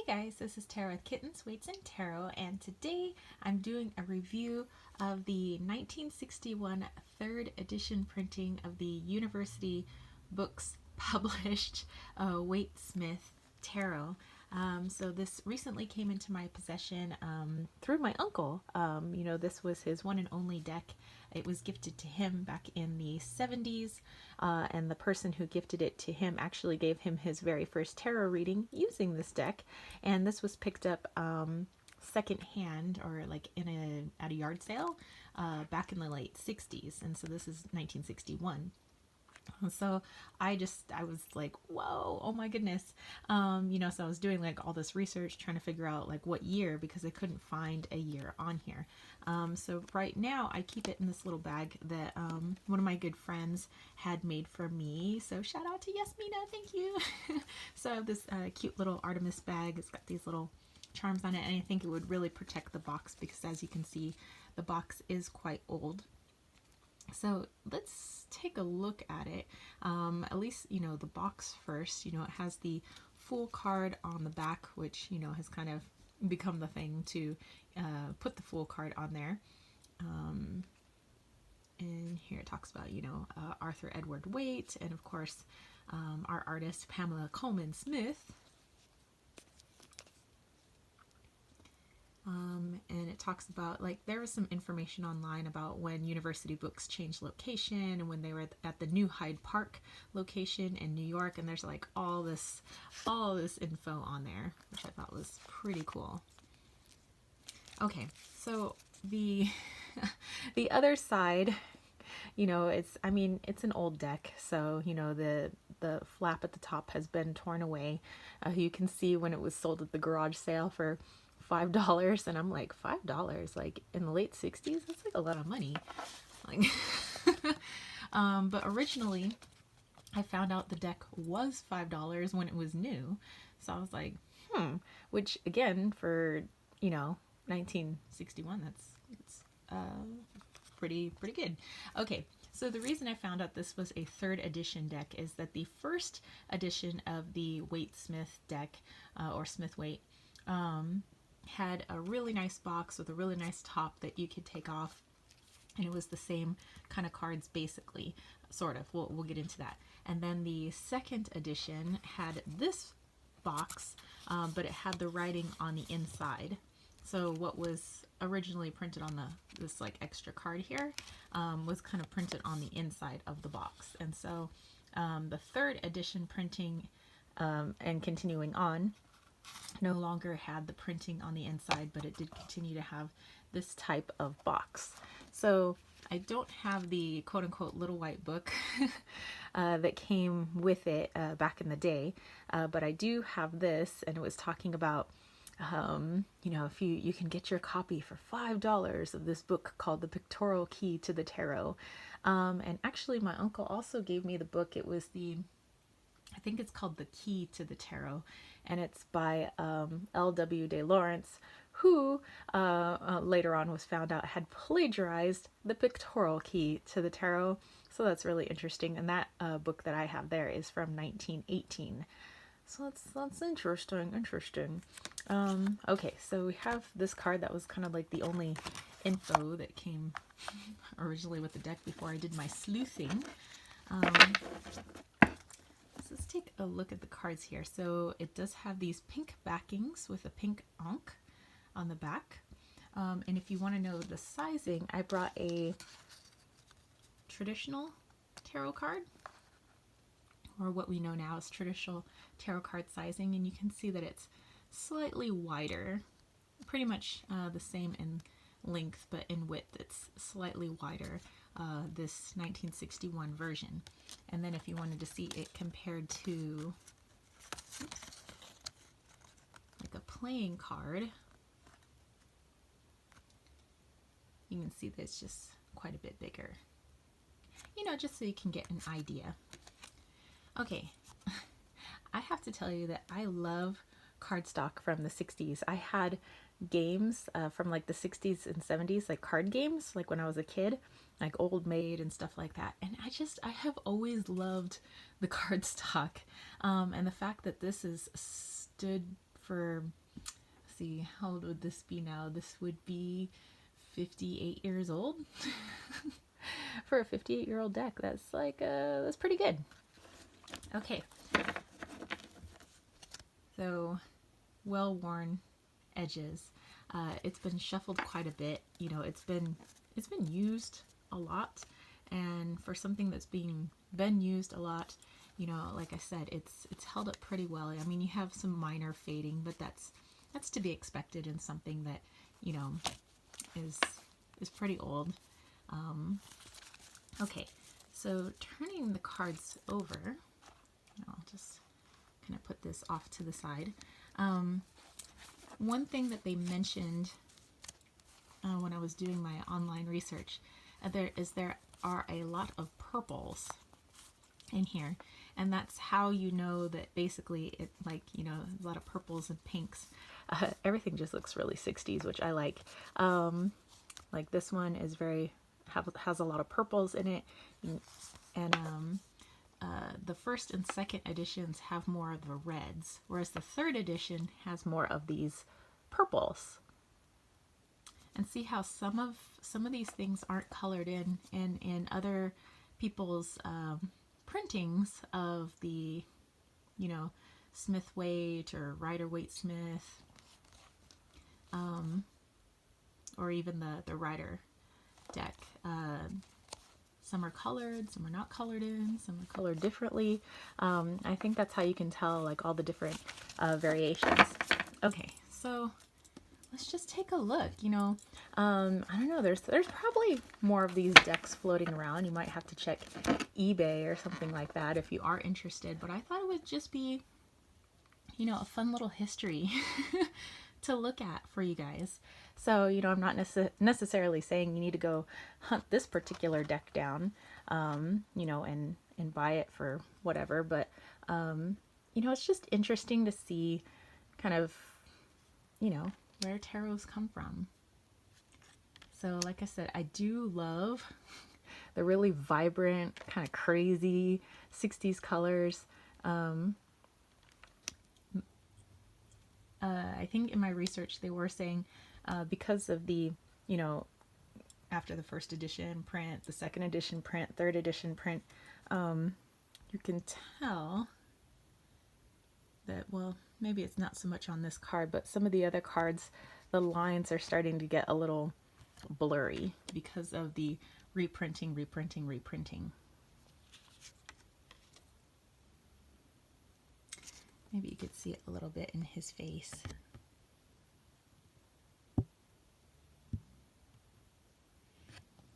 guys, this is Tarot with Kittens, Weights, and Tarot, and today I'm doing a review of the 1961 third edition printing of the University Books published Waite Smith Tarot. So this recently came into my possession through my uncle. This was his one and only deck. It was gifted to him back in the 70s, and the person who gifted it to him actually gave him his very first tarot reading using this deck. And this was picked up secondhand, or like at a yard sale back in the late 60s, and so this is 1961. So I was like, whoa, oh my goodness. So I was doing like all this research trying to figure out like what year, because I couldn't find a year on here. So right now I keep it in this little bag that one of my good friends had made for me. So shout out to Yasmina, thank you. So I have this cute little Artemis bag. It's got these little charms on it, and I think it would really protect the box because, as you can see, the box is quite old. So let's take a look at it. At least, the box first. It has the full card on the back, which, has kind of become the thing to put the full card on there. And here it talks about, Arthur Edward Waite, and of course, our artist Pamela Colman Smith. And it talks about, like, there was some information online about when University Books changed location and when they were at the new Hyde Park location in New York, and there's like all this info on there, which I thought was pretty cool. Okay, so the other side, it's an old deck, so the flap at the top has been torn away. You can see when it was sold at the garage sale for $5, and I'm like, $5 like in the late 60s, that's like a lot of money. Like but originally I found out the deck was $5 when it was new, so I was like, which again, for 1961, that's pretty good. Okay, so the reason I found out this was a third edition deck is that the first edition of the Waite Smith deck, or Smith-Waite, had a really nice box with a really nice top that you could take off, and it was the same kind of cards, basically, sort of. We'll get into that. And then the second edition had this box, but it had the writing on the inside. So what was originally printed on this like extra card here was kind of printed on the inside of the box. And so the third edition printing, and continuing on, no longer had the printing on the inside, but it did continue to have this type of box. So I don't have the quote-unquote little white book that came with it back in the day, but I do have this, and it was talking about if you can get your copy for $5 of this book called The Pictorial Key to the Tarot. And actually my uncle also gave me the book. It was I think it's called The Key to the Tarot, and it's by L.W. de Lawrence, who later on was found out had plagiarized The Pictorial Key to the Tarot. So that's really interesting, and that book that I have there is from 1918. So that's interesting. Okay, so we have this card that was kind of like the only info that came originally with the deck before I did my sleuthing. Let's take a look at the cards here. So it does have these pink backings with a pink ankh on the back. And if you want to know the sizing, I brought a traditional tarot card, or what we know now as traditional tarot card sizing, and you can see that it's slightly wider, pretty much the same in length, but in width it's slightly wider, this 1961 version. And then if you wanted to see it compared to like a playing card, you can see that it's just quite a bit bigger, just so you can get an idea. Okay, I have to tell you that I love cardstock from the 60s. I had games from like the 60s and 70s, like card games, like when I was a kid, like Old Maid and stuff like that. And I have always loved the cardstock. And the fact that this is stood for, let's see, how old would this be now? This would be 58 years old. For a 58-year-old deck, that's like, that's pretty good. Okay. So, well-worn edges. It's been shuffled quite a bit. You know, it's been used a lot, and for something that's been used a lot, you know, like I said, it's held up pretty well. I mean, you have some minor fading, but that's to be expected in something that, you know, is pretty old. Okay, so turning the cards over, I'll just kind of put this off to the side. One thing that they mentioned when I was doing my online research, there are a lot of purples in here, and that's how you know that basically it, like, you know, a lot of purples and pinks. Everything just looks really 60s, which I like. Like this one is has a lot of purples in it, and the first and second editions have more of the reds, whereas the third edition has more of these purples. And see how some of these things aren't colored in other people's printings of the, you know, Smith-Waite or Rider-Waite Smith, or even the Rider deck. Some are colored, some are not colored in, some are colored differently. I think that's how you can tell like all the different variations. Okay, so let's just take a look. You know, I don't know, there's probably more of these decks floating around. You might have to check eBay or something like that if you are interested, but I thought it would just be, you know, a fun little history to look at for you guys. So, you know, I'm not necessarily saying you need to go hunt this particular deck down, you know, and buy it for whatever, but, you know, it's just interesting to see kind of, you know, where tarots come from. So, like I said, I do love the really vibrant, kind of crazy 60s colors. I think in my research they were saying because of the, you know, after the first edition print, the second edition print, third edition print, you can tell that, well, maybe it's not so much on this card, but some of the other cards, the lines are starting to get a little blurry because of the reprinting. Maybe you could see it a little bit in his face.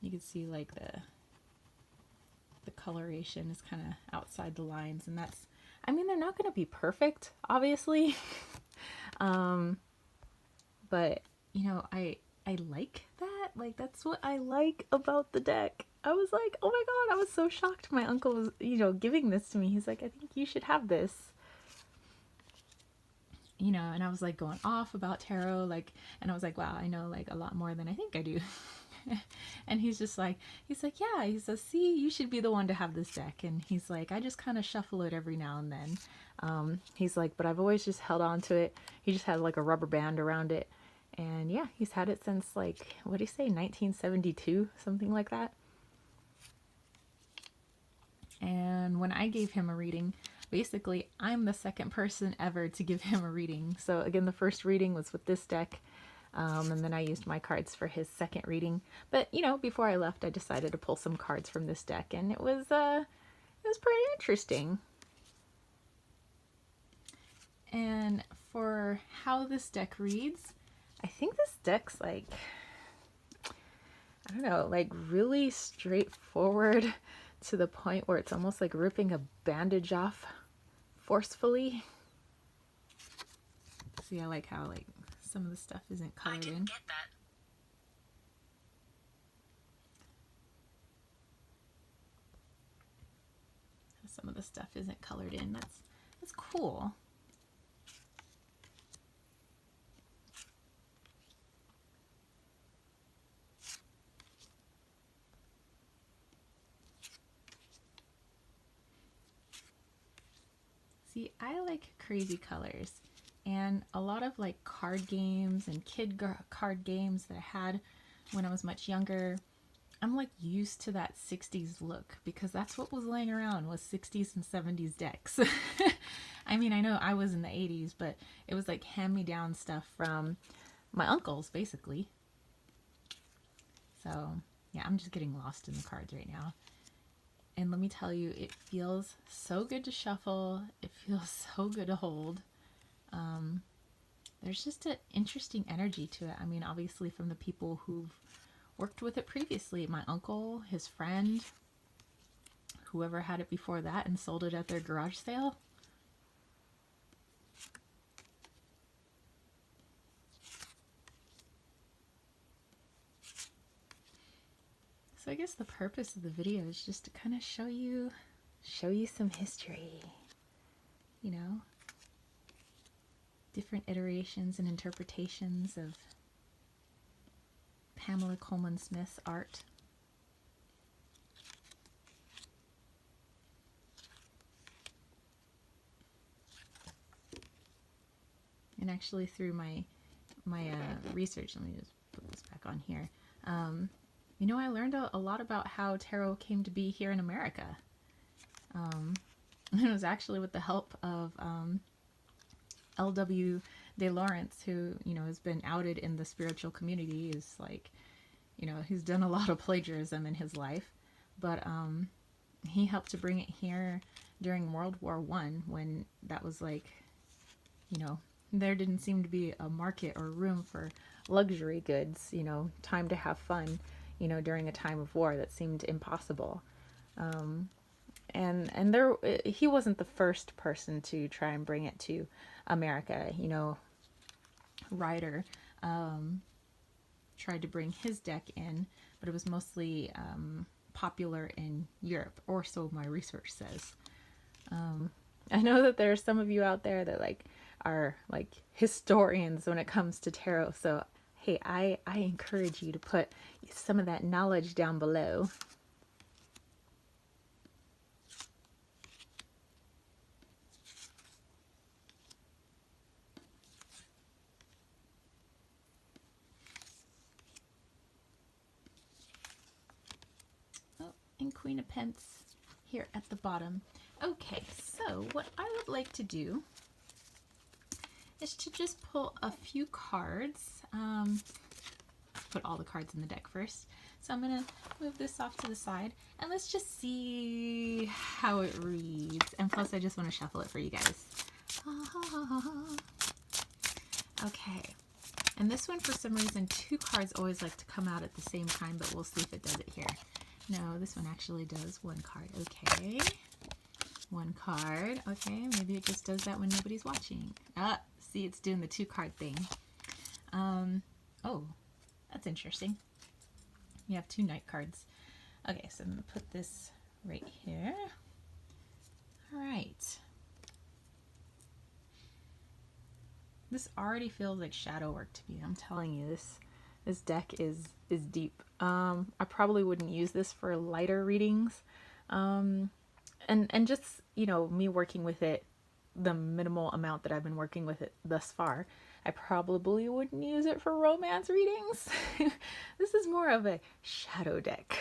You can see like the coloration is kind of outside the lines, and that's, I mean, they're not going to be perfect, obviously. But, you know, I like that. Like, that's what I like about the deck. I was like, oh my god, I was so shocked my uncle was, you know, giving this to me. He's like, I think you should have this. You know, and I was like going off about tarot, like, and I was like, wow, I know like a lot more than I think I do. And he's like, yeah, he says, see, you should be the one to have this deck. And he's like, I just kind of shuffle it every now and then. He's like, but I've always just held on to it. He just had like a rubber band around it. And yeah, he's had it since like, what did he say, 1972, something like that. And when I gave him a reading, basically I'm the second person ever to give him a reading. So again, the first reading was with this deck. And then I used my cards for his second reading. But, you know, before I left, I decided to pull some cards from this deck, and it was pretty interesting. And for how this deck reads, I think this deck's like, I don't know, like really straightforward to the point where it's almost like ripping a bandage off forcefully. See, I like how like some of the stuff isn't colored in. I didn't get that. Some of the stuff isn't colored in. That's cool. See, I like crazy colors. and a lot of like card games and card games that I had when I was much younger. I'm like used to that 60s look because that's what was laying around was 60s and 70s decks. I mean, I know I was in the 80s, but it was like hand-me-down stuff from my uncles, basically. So, yeah, I'm just getting lost in the cards right now. And let me tell you, it feels so good to shuffle. It feels so good to hold. There's just an interesting energy to it. I mean, obviously from the people who've worked with it previously. My uncle, his friend, whoever had it before that and sold it at their garage sale. So I guess the purpose of the video is just to kind of show you some history, you know, different iterations and interpretations of Pamela Coleman Smith's art. And actually through my research, let me just put this back on here. You know, I learned a lot about how tarot came to be here in America. It was actually with the help of L.W. De Lawrence, who, you know, has been outed in the spiritual community, is like, you know, he's done a lot of plagiarism in his life, but he helped to bring it here during World War I, when that was like, you know, there didn't seem to be a market or room for luxury goods, you know, time to have fun, you know, during a time of war that seemed impossible. And there, he wasn't the first person to try and bring it to America. You know, Ryder tried to bring his deck in, but it was mostly popular in Europe, or so my research says. I know that there are some of you out there that like are like historians when it comes to tarot, so hey, I encourage you to put some of that knowledge down below. Oh, and Queen of Pence here at the bottom. Okay, so what I would like to do is to just pull a few cards. Put all the cards in the deck first. So I'm going to move this off to the side, and let's just see how it reads. And plus, I just want to shuffle it for you guys. Okay. And this one, for some reason, two cards always like to come out at the same time, but we'll see if it does it here. No, this one actually does one card. Okay. One card. Okay, maybe it just does that when nobody's watching. Ah, see, it's doing the two card thing. Oh, that's interesting. You have two night cards. Okay, so I'm going to put this right here. All right. This already feels like shadow work to me. I'm telling you, this deck is deep. I probably wouldn't use this for lighter readings. And just, you know, me working with it, the minimal amount that I've been working with it thus far, I probably wouldn't use it for romance readings. This is more of a shadow deck.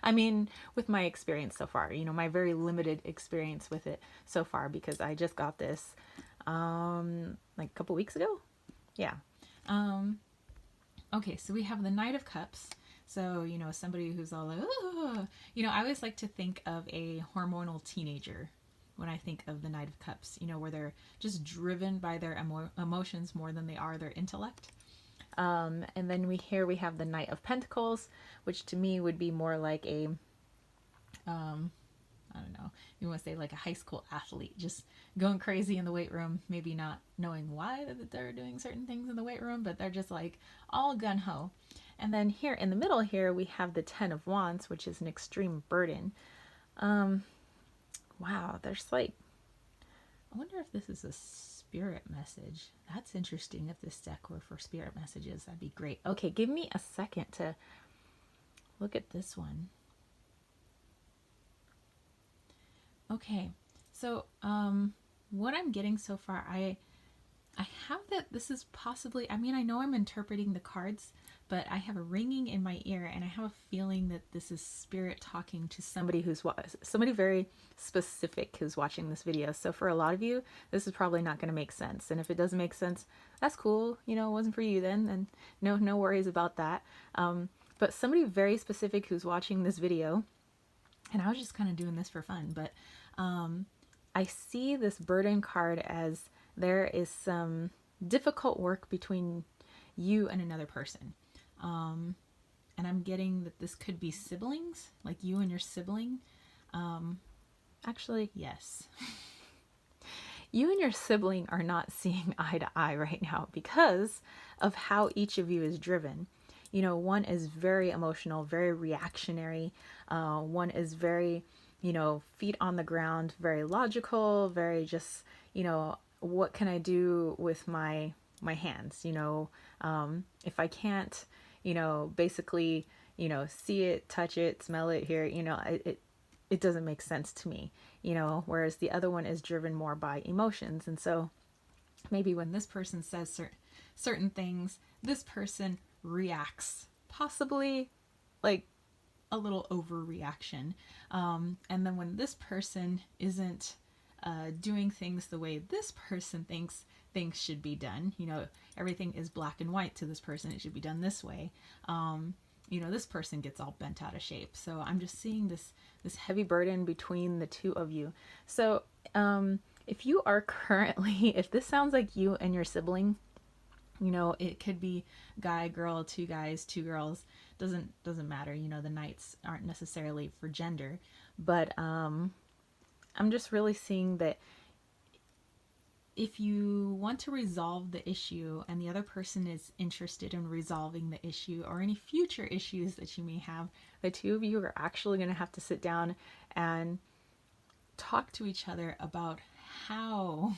I mean, with my experience so far, you know, my very limited experience with it so far, because I just got this like a couple weeks ago. Yeah. Okay, so we have the Knight of Cups. So, you know, somebody who's all like, oh, you know, I always like to think of a hormonal teenager when I think of the Knight of Cups, you know, where they're just driven by their emotions more than they are their intellect. And then we have the Knight of Pentacles, which to me would be more like a, I don't know, you want to say like a high school athlete, just going crazy in the weight room, maybe not knowing why that they're doing certain things in the weight room, but they're just like all gung-ho. And then here in the middle here, we have the Ten of Wands, which is an extreme burden. Wow, there's like, I wonder if this is a spirit message. That's interesting. If this deck were for spirit messages, that'd be great. Okay, give me a second to look at this one. Okay, so what I'm getting so far, I have that this is possibly, I mean, I know I'm interpreting the cards, but I have a ringing in my ear, and I have a feeling that this is spirit talking to somebody somebody very specific who's watching this video. So for a lot of you, this is probably not going to make sense. And if it doesn't make sense, that's cool. You know, it wasn't for you then, and no worries about that. But somebody very specific who's watching this video, and I was just kind of doing this for fun, but I see this burden card as there is some difficult work between you and another person. And I'm getting that this could be siblings, like you and your sibling. Actually, yes. You and your sibling are not seeing eye to eye right now because of how each of you is driven. You know, one is very emotional, very reactionary. One is very, you know, feet on the ground, very logical, very just, you know, what can I do with my hands? You know, if I can't, you know, basically, you know, see it, touch it, smell it, hear it, you know, it doesn't make sense to me, you know, whereas the other one is driven more by emotions. And so maybe when this person says certain things, this person reacts, possibly like a little overreaction. And then when this person isn't doing things the way this person thinks things should be done, you know, everything is black and white to this person, it should be done this way. You know, this person gets all bent out of shape. So I'm just seeing this heavy burden between the two of you. So if you are currently, if this sounds like you and your sibling, you know, it could be guy, girl, two guys, two girls, doesn't matter. You know, the nights aren't necessarily for gender, but I'm just really seeing that if you want to resolve the issue and the other person is interested in resolving the issue or any future issues that you may have, the two of you are actually going to have to sit down and talk to each other about how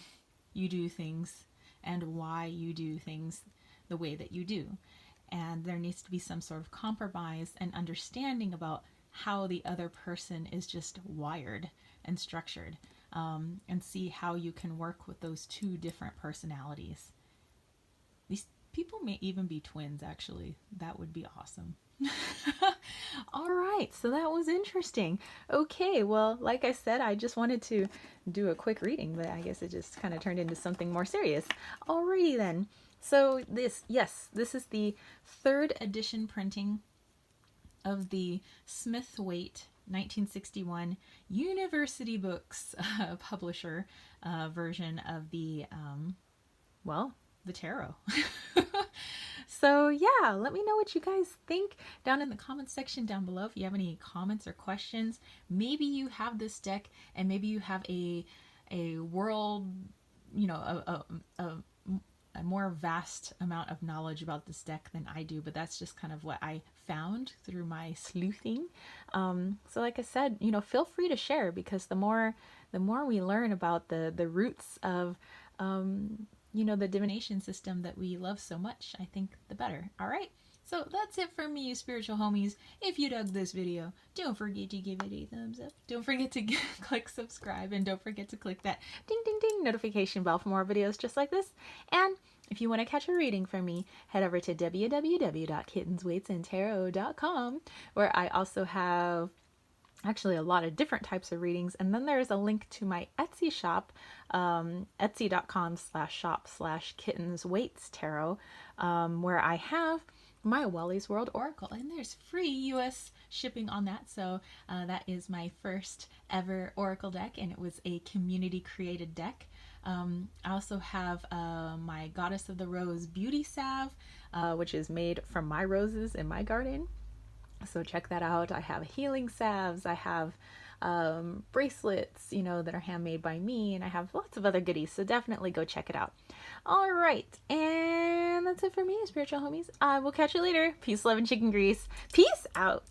you do things and why you do things the way that you do. And there needs to be some sort of compromise and understanding about how the other person is just wired and structured, and see how you can work with those two different personalities. These people may even be twins, actually. That would be awesome. All right, so that was interesting. Okay, well, like I said, I just wanted to do a quick reading, but I guess it just kind of turned into something more serious. Alrighty then. So this is the 3rd edition printing of the Smith-Waite 1961 University Books publisher version of the tarot. So yeah, let me know what you guys think down in the comments section down below. If you have any comments or questions, maybe you have this deck and maybe you have a world, you know, a more vast amount of knowledge about this deck than I do, but that's just kind of what I found through my sleuthing. So like I said, you know, feel free to share, because the more we learn about the roots of you know, the divination system that we love so much, I think the better. All right, so that's it for me, you spiritual homies. If you dug this video, don't forget to give it a thumbs up. Don't forget to click subscribe, and don't forget to click that ding ding ding notification bell for more videos just like this. And if you want to catch a reading from me, head over to www.kittenswaitsandtarot.com, where I also have actually a lot of different types of readings. And then there's a link to my Etsy shop, etsy.com/shop/kittenswaitstarot, where I have my Wally's World Oracle, and there's free US shipping on that. So that is my first ever Oracle deck, and it was a community created deck. I also have my Goddess of the Rose Beauty Salve, which is made from my roses in my garden. So check that out. I have healing salves. I have bracelets, you know, that are handmade by me, and I have lots of other goodies. So definitely go check it out. All right, and that's it for me, spiritual homies. I will catch you later. Peace, love, and chicken grease. Peace out.